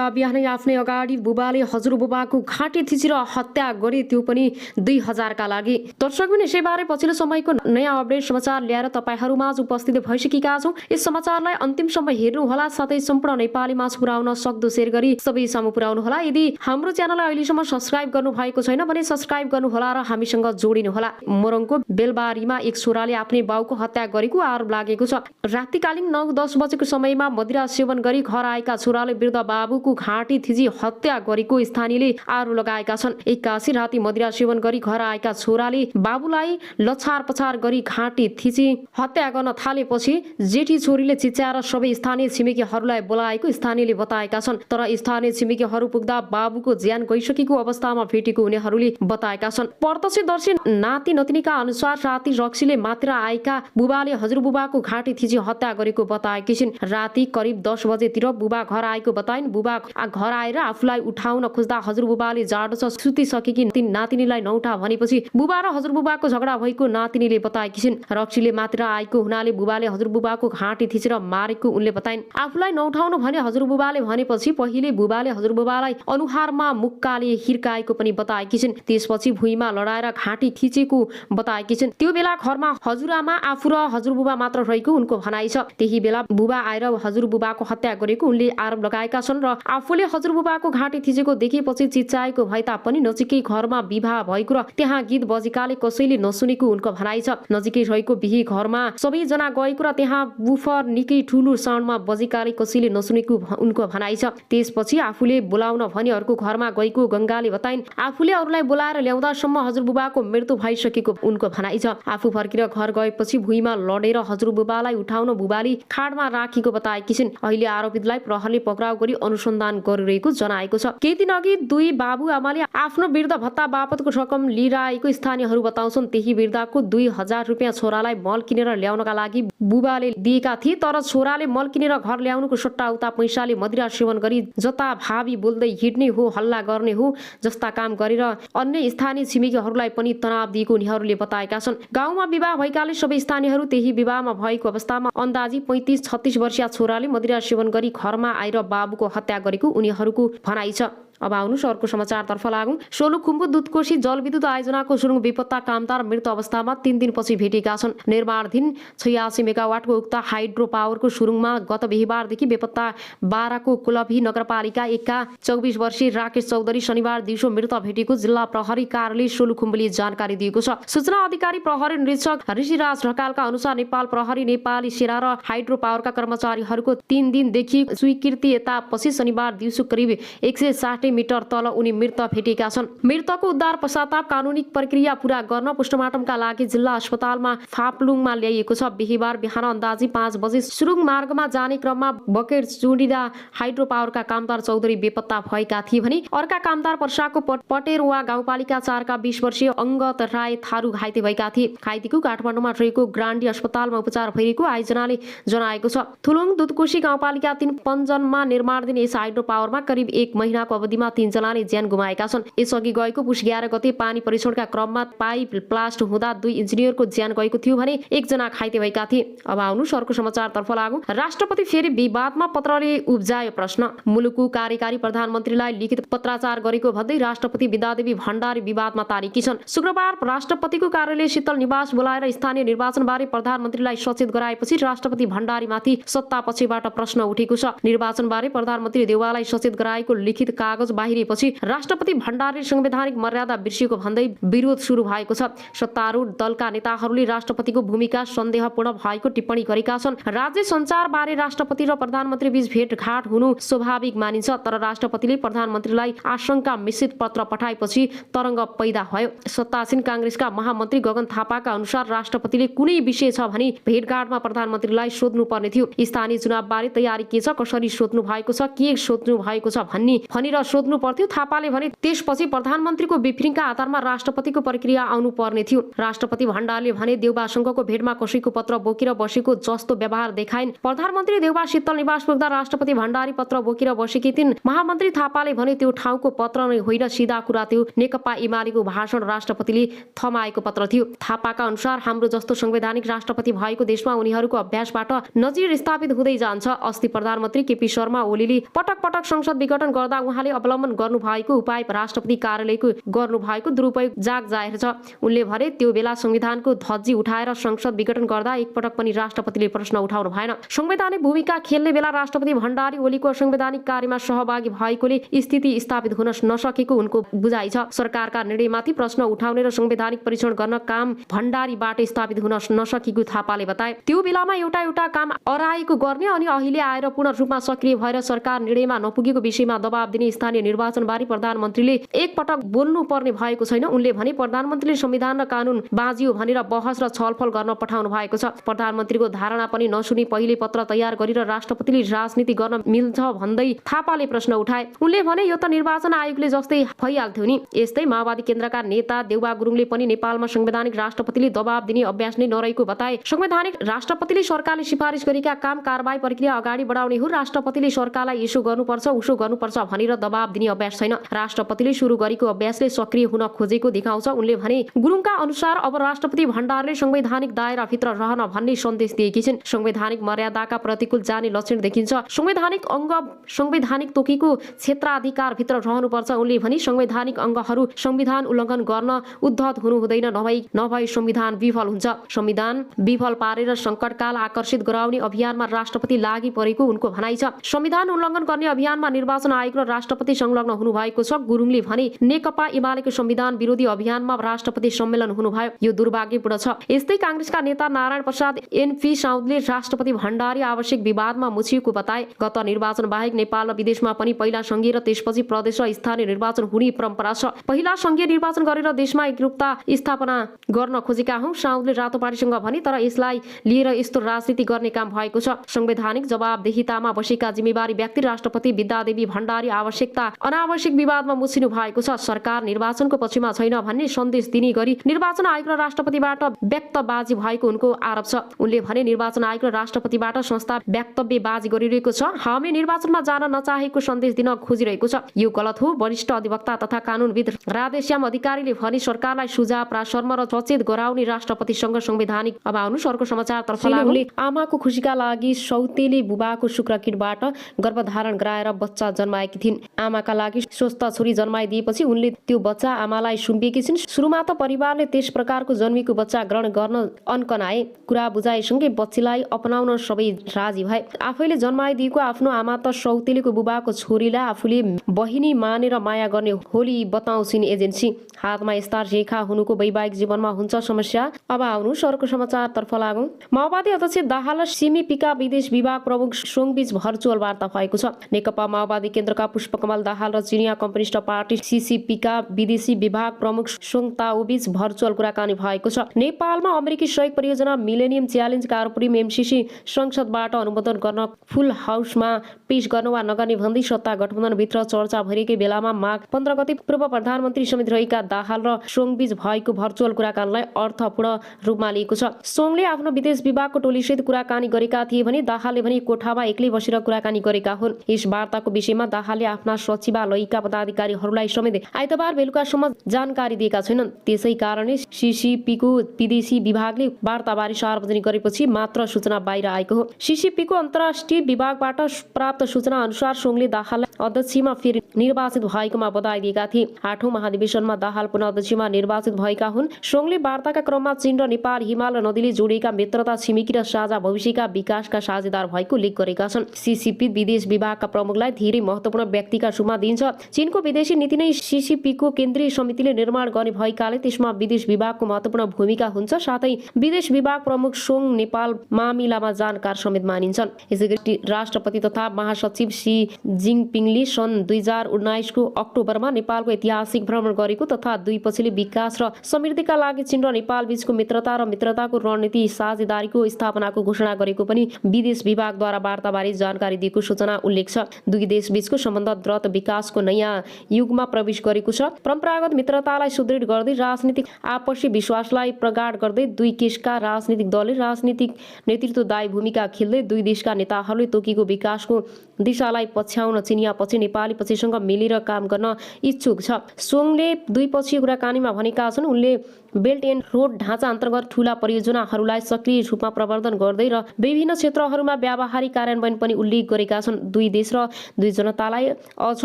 पटकभन्दा बिहानै आफ्नै अगाडि बुबाले हजुरबुबाको घाँटी थिचेर हत्या गरे, त्यो पनि 2000का लागि। दर्शकबिन यसैबारे पछिल्लो समयको नयाँ अपडेट समाचार ल्याएर तपाईहरूमाझ उपस्थित भइसकेका छौँ। यस समाचारलाई अन्तिमसम्म हेर्नुहोला, साथै सम्पूर्ण नेपालीमाझ पुर्याउन सक्दो शेयर गरी सबैसम्म पुर्याउनुहोला। यदि हाम्रो च्यानललाई अहिलेसम्म सब्स्क्राइब गर्नु भएको छैन भने सब्स्क्राइब गर्नुहोला र हामीसँग जोडिनुहोला। मोरङको बेलबारीमा एक छोराले आफ्नै बाउको हत्या गरेको आरोप लागेको छ। रातिकालीन 9-10 बजेको समयमा मदिरा सेवन गरी घर आएका छोराले वृद्ध बाबुको घाँटी थिची हत्या गरेको स्थानीयले आरोप लगाएका छन्। एक्कासी राति मदिरा सेवन गरी घर आएका छोराले बाबुलाई लछार पछार गरी घाँटी थिची हत्या गर्न थालेपछि जेठी छोरीले चिच्याएर सबै स्थानीय छिमेकीहरूलाई बोलाएको स्थानीयले बताएका छन्। तर स्थानीय छिमेकीहरू पुग्दा बाबुको ज्यान गइसकेको अवस्थामा भेटेको उनीहरूले बताएका छन्। प्रत्यक्षदर्शी नाति नतिनीका अनुसार राति रक्सीले मात्र आएका बुबाले हजुरबुबाको घाँटी थिची हत्या गरेको बताएकी छिन्। राति करिब 10 बजेतिर बुबा घर आएको बताइन्। बुबा घर आएर आफूलाई उठाउन खोज्दा हजुरबुबाले जाडो छ सुतिसकेकी नातिनीलाई नउठा भनेपछि बुबा र हजुरबुबाको झगडा भएको नातिनीले बताएकी छिन्। रक्सीले मात्र आएको हुनाले बुबाले हजुरबुबाको घाँटी थिचेर मारेको उनले बताइन्। आफूलाई नउठाउनु भने हजुरबुबाले भनेपछि पहिले बुबाले हजुरबुबालाई अनुहारमा मुक्काले हिर्काएको पनि बताएकी छिन्। त्यसपछि भुइँमा लडाएर घाँटी थिचेको बताएकी छिन्। त्यो बेला घरमा हजुरआमा आफू र हजुरबुबा मात्र रहेको उनको भनाइ छ। त्यही बेला बुबा आएर हजुरबुबाको हत्या गरेको उनले आरोप लगाएका छन् र आफूले हजुरबुबाको घाँटी थिचेको देखेपछि चिच्चाएको भए तापनि नजिकै घरमा विवाह भएको र त्यहाँ गीत बजेकाले कसैले नसुनेको उनको भनाइ छ। नजिकै रहेको बिहे घरमा सबैजना गएको र त्यहाँ बुफर निकै ठुलो साउन्डमा बजेकाले कसैले नसुनेको उनको भनाइ छ। त्यसपछि आफूले बोलाउन भनी अर्को घरमा गएको गंगाले बताइन्। आफूले अरूलाई बोलाएर ल्याउँदासम्म हजुरबुबाको मृत्यु भइसकेको उनको भनाइ छ। आफू फर्केर घर गएपछि भुइँमा लडेर हजुरबुबालाई उठाउन बुबाले खाडमा राखेको बताएकी छिन्। अहिले आरोपितलाई प्रहरले पक्राउ गरी अनुसन्धान गरिरहेको जनाएको छ। केही दिन अघि दुई बाबु आमाले आफ्नो वृद्ध भत्ता बापतको रकम लिएर आएको स्थानीयहरू बताउँछन्। त्यही वृद्धको 2000 रुपियाँ छोरालाई मल किनेर ल्याउनका लागि बुबाले दिएका थिए, तर छोराले मल किनेर घर ल्याउनुको सट्टा उता पैसाले मदिरा सेवन गरी जता भावी बोल्दै हिँड्ने हो, हल्ला गर्ने हो जस्ता काम गरेर अन्य स्थानीय छिमेकीहरूलाई पनि तनाव दिएको उनीहरूले बताएका छन्। गाउँमा विवाह भएकाले सबै स्थानीयहरू त्यही विवाहमा भएको अवस्थामा अन्दाजी 35-36 वर्षीय छोराले मदिरा सेवन गरी घरमा आएर बाबुको हत्या गरेको उनीहरूको भनाइ छ। अब आउनुहोस् अर्को समाचारतर्फ लागौं। सोलुखुम्बु दुधकोशी जलविद्युत आयोजनाको सुरुङ बेपत्ता कामदार मृत अवस्थामा 3 दिनपछि भेटेका छन्। निर्माणाधीन 86 मेगावाटको उक्त हाइड्रो पावरको सुरुङमा गत बिहीबारदेखि बेपत्ता 12 को कुलभी नगरपालिका 1 का 24 वर्षीय राकेश चौधरी शनिबार दिउँसो मृत भेटेको जिल्ला प्रहरी कार्यालय सोलुखुम्बुले जानकारी दिएको छ। सूचना अधिकारी प्रहरी निरीक्षक ऋषिराज ढकालका अनुसार नेपाल प्रहरी, नेपाली सेना र हाइड्रो पावरका कर्मचारीहरूको 3 दिनदेखि स्वीकृति यतापछि शनिबार दिउँसो करिब 160 मिटर तल उनी मृत भेटेका छन्। मृतकको उद्धार पश्चाताप कानुनी प्रक्रिया पूरा गर्न पोस्टमार्टमका लागि जिल्ला अस्पतालमा फाप्लुङमा ल्याइएको छ। बिहीबार बिहान अन्दाजी 5 बजे सुरुङ मार्गमा जाने क्रममा बकेट चुडिँदा हाइड्रो पावरका कामदार चौधरी बेपत्ता भएका थिए भने अर्का कामदार पर्साको पटेरवा गाउँपालिका 4 का 20 वर्षीय अंगत राय थारू घाइते भएका थिए। घाइतेको काठमाडौँमा रहेको ग्रान्डी अस्पतालमा उपचार भइरहेको आयोजनाले जनाएको छ। थुलुङ दुधकोशी गाउँपालिका 3 पञ्जनमा निर्माणाधीन यस हाइड्रो पावरमा करिब 1 महिनाको अवधिमा 3 जनाले ज्यान गुमाएका छन्। यसअघि गएको पुष 11 गते पानी परीक्षणका क्रममा पाइप ब्लास्ट हुँदा 2 इन्जिनियरको ज्यान गएको थियो भने 1 जना घाइते भएका थिए। अब आउनुहोस् अर्को समाचारतर्फ लागौं। राष्ट्रपति फेरि विवादमा पत्रले उब्जायो प्रश्न। मुलुकको कार्यकारी प्रधानमन्त्रीलाई लिखित पत्राचार गरेको भन्दै राष्ट्रपति विद्यादेवी भण्डारी विवादमा तारेकी छन्। शुक्रबार राष्ट्रपतिको कार्यालय शीतल निवास बोलाएर स्थानीय निर्वाचनबारे प्रधानमन्त्रीलाई सचेत गराएपछि राष्ट्रपति भण्डारीमाथि सत्तापक्षबाट प्रश्न उठेको छ। निर्वाचनबारे प्रधानमन्त्री देउवालाई सचेत गराएको लिखित कागज बाहिरिएपछि राष्ट्रपति भण्डारीले संवैधानिक मर्यादा बिर्सिएको भन्दै विरोध सुरु भएको छ। सत्तारूढ दलका नेताहरूले राष्ट्रपतिको भूमिका सन्देहपूर्ण भएको टिप्पणी गरेका छन्। राज्य सञ्चारबारे राष्ट्रपति र प्रधानमन्त्री बीच भेटघाट हुनु स्वाभाविक मानिन्छ, तर राष्ट्रपतिले प्रधानमन्त्रीलाई आशंका मिश्रित पत्र पठाएपछि तरंग पैदा भयो। सत्तासीन कांग्रेसका महामन्त्री गगन थापाका अनुसार राष्ट्रपतिले कुनै विषय छ भने भेटघाटमा प्रधानमन्त्रीलाई सोध्नु पर्ने थियो। स्थानीय चुनावबारे तयारी के छ, कसरी सोध्नु भएको छ, के सोध्नु भएको छ भनी सोध्नु पर्थ्यो। थापाले भने त्यसपछि प्रधानमन्त्रीको ब्रिफिङका आधारमा राष्ट्रपतिको प्रक्रिया आउनु पर्ने थियो। राष्ट्रपति भण्डारीले भने देउबासँगको भेटमा कसैको पत्र बोकेर बसेको जस्तो व्यवहार देखाइन्। प्रधानमन्त्री देउबा शीतल निवास पुग्दा राष्ट्रपति भण्डारी पत्र बोकेर बसेकी थिइन्। महामन्त्री थापाले भने त्यो ठाउँको पत्र नै होइन, सिधा कुरा त्यो नेकपा एमालेको भाषण राष्ट्रपतिले थमाएको पत्र थियो। थापाका अनुसार हाम्रो जस्तो संवैधानिक राष्ट्रपति भएको देशमा उनीहरूको अभ्यासबाट नजिर स्थापित हुँदै जान्छ। अस्ति प्रधानमन्त्री केपी शर्मा ओलीले पटक पटक संसद विघटन गर्दा उहाँले अवलम्बन गर्नुभएको उपाय राष्ट्रपति कार्यालयको गर्नुभएको दुरुपयोग जाहेर छ। उनले भने त्यो बेला संविधानको धज्जी उठाएर संसद विघटन गर्दा एकपटक पनि राष्ट्रपतिले प्रश्न उठाउनु भएन। संवैधानिक भूमिका खेल्ने बेला राष्ट्रपति भण्डारी ओलीको संवैधानिक कार्यमा सहभागी भएकोले स्थिति स्थापित हुन नसकेको उनको बुझाइ छ। सरकारका निर्णयमाथि प्रश्न उठाउने र संवैधानिक परीक्षण गर्न काम भण्डारीबाट स्थापित हुन नसकेको थापाले बताए। त्यो बेलामा एउटा काम अराएको गर्ने अनि अहिले आएर पूर्ण रूपमा सक्रिय भएर सरकार निर्णयमा नपुगेको विषयमा दबाब दिने स्थानीय निर्वाचनबारे प्रधानमन्त्रीले एकपटक बोल्नु पर्ने भएको छैन। उनले भने प्रधानमन्त्रीले संविधान र कानून बाजियो भनेर बहस र छलफल गर्न पठाउनु भएको छ। प्रधानमन्त्रीको धारणा पनि नसुनी पहिले पत्र तयार गरेर राष्ट्रपतिले राजनीति गर्न मिल्छ भन्दै थापाले प्रश्न उठाए। उनले भने यो त निर्वाचन आयोगले जस्तै भइहाल्थ्यो नि। यस्तै माओवादी केन्द्रका नेता देउबा गुरुङले पनि नेपालमा संवैधानिक राष्ट्रपतिले दबाब दिने अभ्यास नै नरहेको बताए। संवैधानिक राष्ट्रपतिले सरकारले सिफारिस गरेका काम कारबाही प्रक्रिया अगाडि बढाउने हो। राष्ट्रपतिले सरकारलाई यसो गर्नुपर्छ उसो गर्नुपर्छ भनेर दबाब दिने अभ्यास छैन। राष्ट्रपतिले सुरु गरेको अभ्यासले सक्रिय हुन खोजेको देखाउँछ। उनले भने गुरुङका अनुसार अब राष्ट्रपति भण्डारले संवैधानिक दायराभित्र रहन भन्ने सन्देश दिएकी छिन्। संवैधानिक मर्यादाका प्रतिकूल जाने लक्षण देखिन्छ। संवैधानिक अङ्ग संवैधानिक तोकीको क्षेत्राधिकारभित्र रहनुपर्छ। उनले भने संवैधानिक अङ्गहरू संविधान उल्लङ्घन गर्न उद्धत हुनु हुँदैन, नभई संविधान विफल हुन्छ। संविधान विफल पारेर संकटकाल आकर्षित गराउने अभियानमा राष्ट्रपति लागि परेको उनको भनाइ छ। संविधान उल्लङ्घन गर्ने अभियानमा निर्वाचन आयोग र राष्ट्रपति संलग्न हुनुभएको छ। गुरुङले भने नेकपा एमालेको संविधान विरोधी अभियानमा राष्ट्रपति सम्मेलन हुनुभयो, यो दुर्भाग्यपूर्ण छ। यस्तै कांग्रेसका नेता नारायण प्रसाद एनपी साउदले राष्ट्रपति भण्डारी आवश्यक विवादमा मुछिएको बताए। गत निर्वाचन बाहेक नेपाल र विदेशमा पनि पहिला संघीय र त्यसपछि प्रदेश र स्थानीय निर्वाचन हुने परम्परा छ। पहिला संघीय निर्वाचन गरेर देशमा एकरूपता स्थापना गर्न खोजेका हौं, साउदले रातोपाटीसँग भने, तर यसलाई लिएर यस्तो राजनीति गर्ने काम भएको छ। संवैधानिक जवाबदेहितामा बसेका जिम्मेवारी व्यक्ति राष्ट्रपति विद्यादेवी भण्डारी आवश्यकता अनावश्यक विवादमा मुछिनु भएको छ। सरकार निर्वाचनको पक्षमा छैन भन्ने सन्देश दिने गरी निर्वाचन आयोग र राष्ट्रपतिबाट व्यक्तबाजी भएको उनको आरोप छ। उनले भने निर्वाचन आयोग र राष्ट्रपतिबाट संस्था व्यक्तव्यबाजी गरिरहेको छ। हामी निर्वाचनमा जान नचाहेको सन्देश दिन खोजिरहेको छ, यो गलत हो। वरिष्ठ अधिवक्ता तथा कानूनविद राधेश्याम अधिकारीले भने सरकारलाई सुझाव प्रासर्म र सचेत गराउने राष्ट्रपतिसँग संवैधानिक। अब आउनु अर्को समाचारतर्फ लागौँ। आमाको खुसीका लागि सौतेली बुबाको शुक्रकिटबाट गर्भधारण गराएर बच्चा जन्माएकी थिइन्। आमाका लागि स्वस्थ छोरी जन्माइदिएपछि उनले त्यो बच्चा आमालाई सुम्पिएकी छिन्। सुरुमा त परिवारले त्यस प्रकारको जन्मेको बच्चा ग्रहण गर्न अन्कनाए। कुरा बुझाइसँगै बच्चीलाई अपनाउन सबै राजी भए। आफैले जन्माइदिएको आफ्नो आमा त सौतेलीको बुबाको छोरीलाई आफूले बहिनी मानेर माया गर्ने होली बताउँछिन् एजेन्सी। हातमा यस्ता रेखा हुनुको वैवाहिक जीवनमा हुन्छ समस्या। अब आउनु अर्को समाचारतर्फ लागौँ। माओवादी अध्यक्ष दाहाल र सिमिपिका विदेश विभाग प्रमुख सोङबीच भर्चुअल वार्ता भएको छ। नेकपा माओवादी केन्द्रका पुष्पकमल दाहाल र चिनिया कम्युनिस्ट पार्टी सिसिपीका विदेशी विभाग प्रमुख सोङ ताओबीच भर्चुअल कुराकानी भएको छ। नेपालमा अमेरिकी सहयोग परियोजना मिलेनियम च्यालेन्ज कार्पोरेट एमसीसी संसदबाट अनुमोदन गर्न फुल हाउसमा पेश गर्न वा नगर्ने भन्दै सत्ता गठबन्धनभित्र चर्चा भइरहेकै बेलामा माघ 15 गते पूर्व प्रधानमन्त्री समेत रहेका दाहाल र सोङबीच भएको भर्चुअल कुराकानीलाई अर्थपूर्ण रूपमा लिएको छ। सोङले आफ्नो विदेश विभागको टोलीसहित कुराकानी गरेका थिए भने दाहालले भने कोठामा एक्लै बसेर कुराकानी गरेका हुन्। यस वार्ताको विषयमा दाहालले आफ्ना सचिवालयका पदाधिकारीहरूलाई समेत आइतबार बेलुकासम्म जानकारी दिएका छैनन्। त्यसै कारणले सिसिपीको विदेशी विभागले वार्ताबारे सार्वजनिक गरेपछि मात्र सूचना बाहिर आएको हो। सिसिपीको अन्तर्राष्ट्रिय विभागबाट प्राप्त सूचना अनुसार सोङले दाहाललाई अध्यक्षमा फेरि निर्वाचित भएकोमा बधाई दिएका थिए। 8औं महाधिवेशनमा दाहाल पुनः अध्यक्षमा निर्वाचित भएका हुन्। सोङले वार्ताका क्रममा चीन र नेपाल हिमाल नदीले जोडिएका मित्रता, छिमेकी र साझा भविष्यका विकासका साझेदार भएको उल्लेख गरेका छन्। सिसिपी विदेश विभागका प्रमुखलाई धेरै महत्त्वपूर्ण व्यक्तिका रूपमा दिइन्छ। चीनको विदेशी नीति नै सिसिपीको केन्द्रीय समितिले निर्माण गर्ने भएकाले त्यसमा विदेश विभागको महत्त्वपूर्ण भूमिका हुन्छ। साथै विदेश विभाग प्रमुख सोङ नेपाल मामिलामा जानकार समेत मानिन्छन्। यसैगरी राष्ट्रपति तथा महासचिव सी जिङपिङले सन् 2019 को अक्टोबरमा नेपालको ऐतिहासिक भ्रमण गरेको तथा दुई पछिल्लो विकास र समृद्धिका लागि चीन र नेपाल बीचको मित्रता र मित्रताको रणनीति साझेदारीको स्थापनाको घोषणा गरेको पनि विदेश विभागद्वारा वार्ताबारे जानकारी दिएको सूचना उल्लेख छ। दुई देशबीचको सम्बन्ध द्रुत नीतिगत विकासको नयाँ युगमा प्रवेश गरेको छ। परम्परागत मित्रतालाई सुदृढ गर्दै राजनीतिक आपसी विश्वासलाई प्रगाढ गर्दै दुई देशका राजनीतिक दलले राजनीतिक नेतृत्वदायी भूमिका खेल्दै दुई देशका नेताहरूले तोकेको विकासको दिशालाई पछ्याउन चिनिया पक्ष नेपाली पक्षसँग मिलेर काम गर्न इच्छुक छ। सोङले द्विपक्षीय कुराकानीमा भनेका छन्। उनले बेल्ट एन्ड रोड ढाँचा अन्तर्गत ठूला परियोजनाहरूलाई सक्रिय रूपमा प्रवर्धन गर्दै र विभिन्न क्षेत्रहरूमा व्यावहारिक कार्यान्वयन पनि उल्लेख गरेका छन्। दुई देश र दुई जनतालाई अझ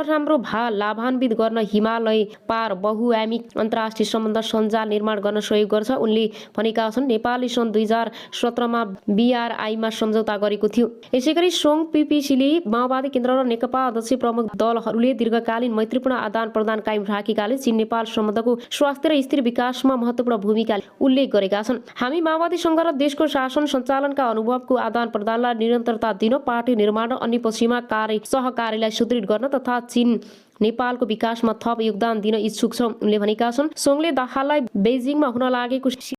राम्रो लाभान्वित गर्न हिमालय पार बहुआयामिक अन्तर्राष्ट्रिय सम्बन्ध सञ्जाल निर्माण गर्न सहयोग गर्छ। उनले भनेका छन् नेपालले सन् 2017मा BRI-मा सम्झौता गरेको थियो। यसैगरी सोङ PPC-ले माओवादी केन्द्र र नेकपा अध्यक्ष प्रमुख दलहरूले दीर्घकालीन मैत्रीपूर्ण आदान प्रदान कायम राखेकाले चीन नेपाल सम्बन्धको स्वास्थ्य र स्थिर विकासमा महत्त्वपूर्ण भूमिका उल्लेख गरेका छन्। हामी माओवादीसँग र देशको शासन सञ्चालनका अनुभवको आदान प्रदानलाई निरन्तरता दिन, पार्टी निर्माण र अन्य पक्षमा सहकार्यलाई सुदृढ गर्न तथा चीन नेपालको विकासमा थप योगदान दिन इच्छुक छौँ। उनले भनेका छन्। सोङले दाहाललाई बेइजिङमा हुन लागेको